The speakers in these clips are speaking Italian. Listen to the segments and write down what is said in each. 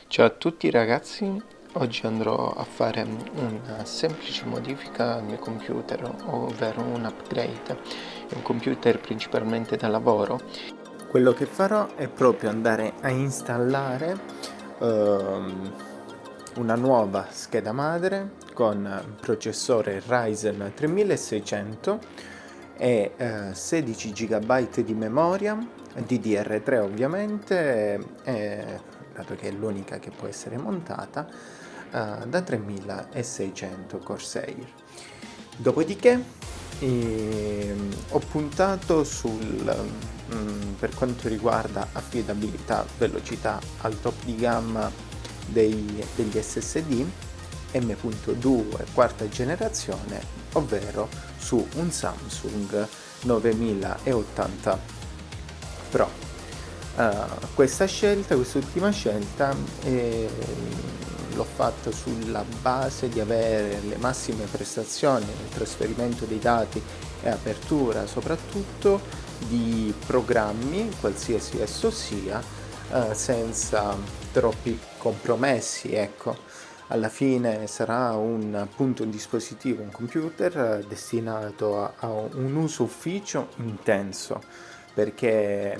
Ciao a tutti ragazzi, oggi andrò a fare una semplice modifica al mio computer, ovvero un upgrade. È un computer principalmente da lavoro. Quello che farò è proprio andare a installare una nuova scheda madre con processore Ryzen 3600 e 16 GB di memoria, DDR3 ovviamente, dato che è l'unica che può essere montata, da 3600 Corsair. Dopodiché ho puntato per quanto riguarda affidabilità, velocità al top di gamma degli SSD M.2 quarta generazione, ovvero su un Samsung 9080 Pro. Quest'ultima scelta l'ho fatta sulla base di avere le massime prestazioni nel trasferimento dei dati e apertura soprattutto di programmi, qualsiasi esso sia, senza troppi compromessi, ecco. Alla fine sarà un dispositivo, un computer destinato a un uso ufficio intenso, perché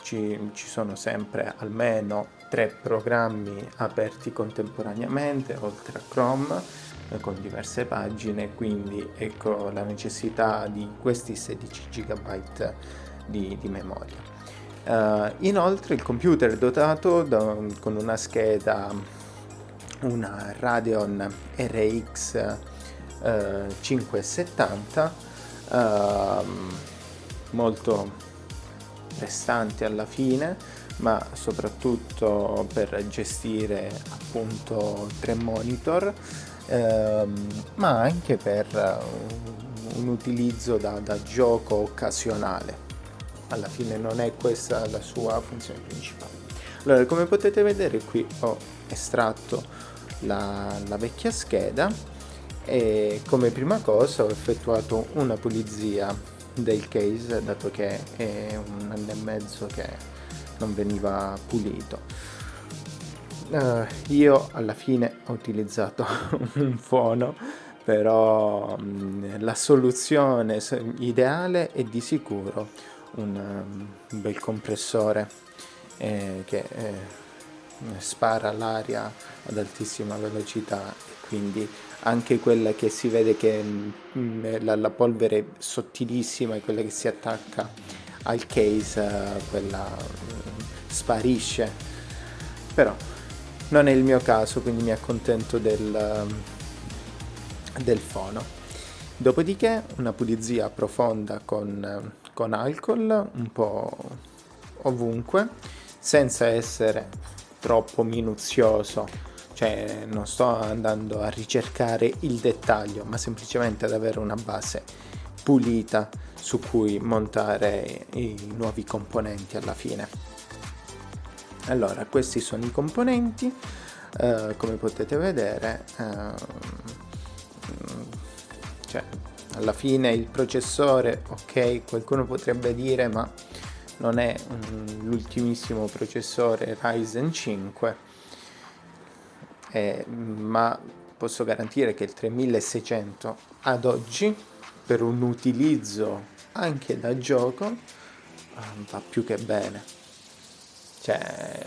ci sono sempre almeno 3 programmi aperti contemporaneamente, oltre a Chrome, con diverse pagine, quindi ecco la necessità di questi 16 GB di memoria. Inoltre il computer è dotato con una scheda, una Radeon RX 570, molto prestante alla fine, ma soprattutto per gestire appunto 3 monitor, ma anche per un utilizzo da gioco occasionale. Alla fine non è questa la sua funzione principale. Allora, come potete vedere qui ho estratto la vecchia scheda e come prima cosa ho effettuato una pulizia del case, dato che è un anno e mezzo che non veniva pulito. Io alla fine ho utilizzato un fono, però la soluzione ideale è di sicuro un bel compressore che spara l'aria ad altissima velocità, e quindi anche quella che si vede che la polvere sottilissima è quella che si attacca al case, quella sparisce. Però non è il mio caso, quindi mi accontento del fono. Dopodiché una pulizia profonda con alcol un po' ovunque, senza essere troppo minuzioso, cioè non sto andando a ricercare il dettaglio, ma semplicemente ad avere una base pulita su cui montare i nuovi componenti alla fine. Allora, questi sono i componenti, come potete vedere, cioè, alla fine il processore, ok, qualcuno potrebbe dire ma non è l'ultimissimo processore Ryzen 5, ma posso garantire che il 3600 ad oggi, per un utilizzo anche da gioco, va più che bene. Cioè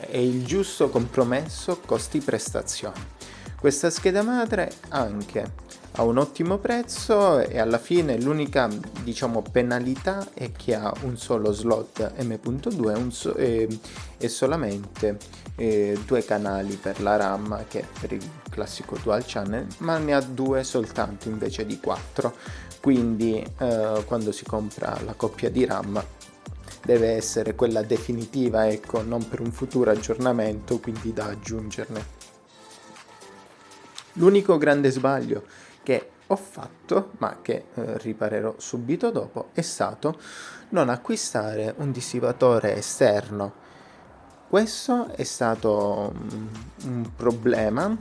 è il giusto compromesso costi-prestazioni. Questa scheda madre anche ha un ottimo prezzo e alla fine l'unica, diciamo, penalità è che ha un solo slot M.2 e solamente 2 canali per la RAM, che è per il classico dual channel, ma ne ha 2 soltanto invece di 4. Quindi quando si compra la coppia di RAM deve essere quella definitiva, ecco, non per un futuro aggiornamento, quindi da aggiungerne. L'unico grande sbaglio che ho fatto, ma che riparerò subito dopo, è stato non acquistare un dissipatore esterno. Questo è stato un problema,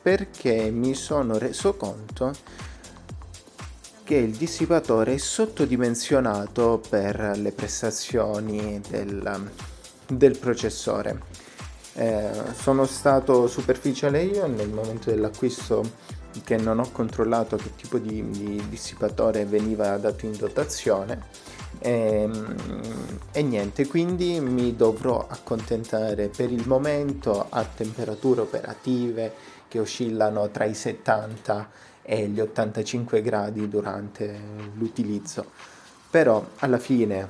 perché mi sono reso conto che il dissipatore è sottodimensionato per le prestazioni del processore. Sono stato superficiale io nel momento dell'acquisto, che non ho controllato che tipo di dissipatore veniva dato in dotazione, e niente, quindi mi dovrò accontentare per il momento a temperature operative che oscillano tra i 70 e gli 85 gradi durante l'utilizzo. Però alla fine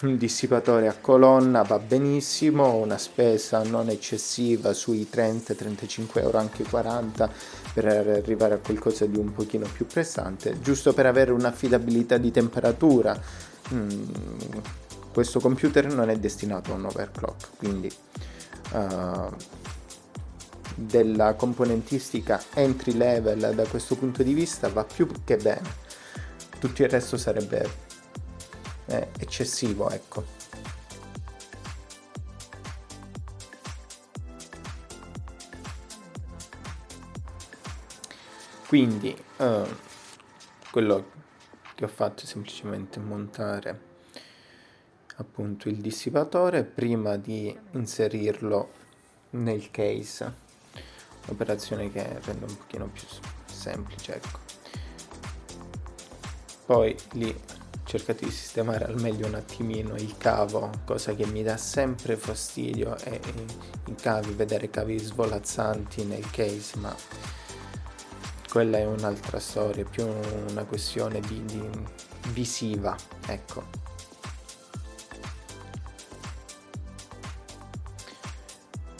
un dissipatore a colonna va benissimo, una spesa non eccessiva sui 30-35 euro, anche 40, per arrivare a qualcosa di un pochino più pressante, giusto per avere un'affidabilità di temperatura. Questo computer non è destinato a un overclock, quindi della componentistica entry level da questo punto di vista va più che bene. Tutto il resto sarebbe eccessivo, ecco. Quindi quello che ho fatto è semplicemente montare appunto il dissipatore prima di inserirlo nel case, operazione che rende un pochino più semplice, ecco. Poi lì cercate di sistemare al meglio un attimino il cavo, cosa che mi dà sempre fastidio è i cavi, vedere cavi svolazzanti nel case, ma quella è un'altra storia, più una questione di visiva, ecco.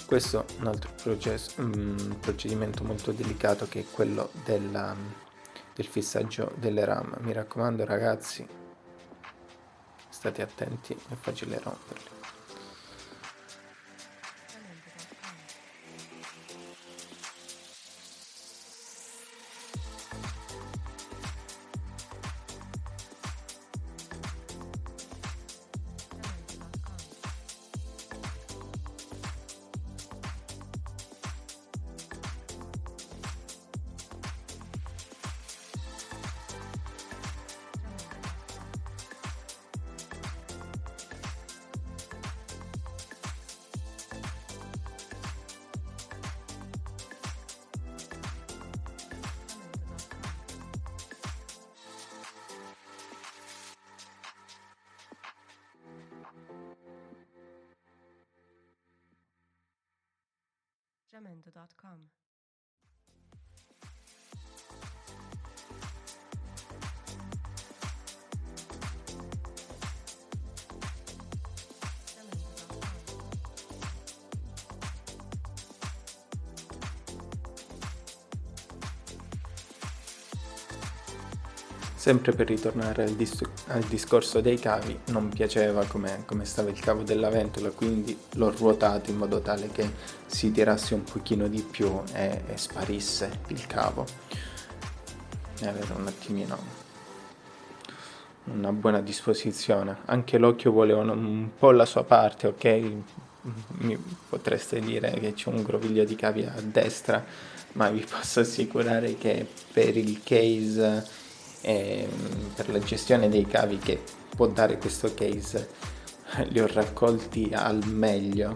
Questo è un altro procedimento molto delicato, che è quello del fissaggio delle RAM. Mi raccomando ragazzi, state attenti, è facile romperli. Jamendo.com. Sempre per ritornare al discorso dei cavi, non mi piaceva come stava il cavo della ventola, quindi l'ho ruotato in modo tale che si tirasse un pochino di più e sparisse il cavo, e avere un attimino una buona disposizione. Anche l'occhio voleva un po' la sua parte, ok? Mi potreste dire che c'è un groviglio di cavi a destra, ma vi posso assicurare che per il case e per la gestione dei cavi che può dare questo case li ho raccolti al meglio.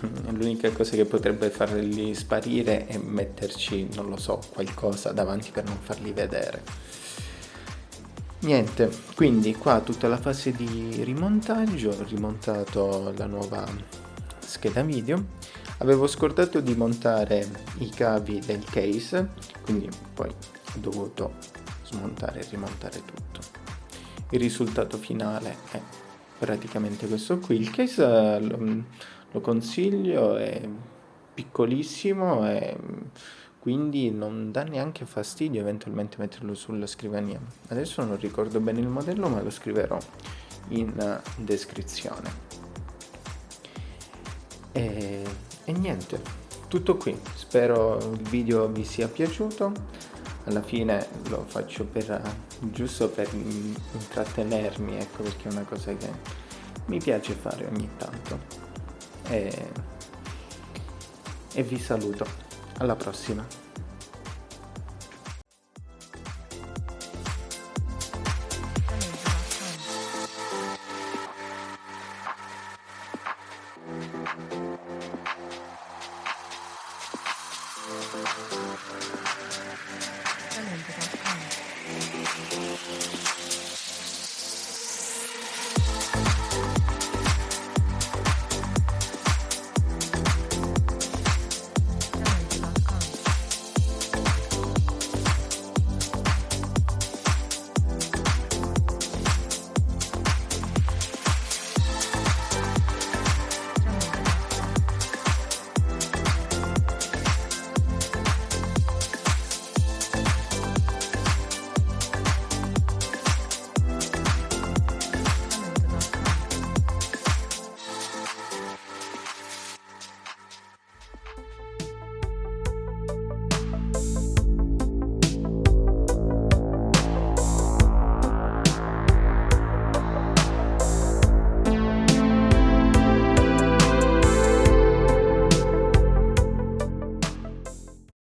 L'unica cosa che potrebbe farli sparire è metterci, non lo so, qualcosa davanti per non farli vedere. Niente, quindi qua tutta la fase di rimontaggio, ho rimontato la nuova scheda video, avevo scordato di montare i cavi del case, quindi poi ho dovuto smontare e rimontare tutto. Il risultato finale è praticamente questo qui. Il case lo consiglio, è piccolissimo e quindi non dà neanche fastidio eventualmente metterlo sulla scrivania. Adesso non ricordo bene il modello, ma lo scriverò in descrizione. E niente, tutto qui. Spero il video vi sia piaciuto. Alla fine lo faccio giusto per intrattenermi, ecco, perché è una cosa che mi piace fare ogni tanto. E vi saluto. Alla prossima.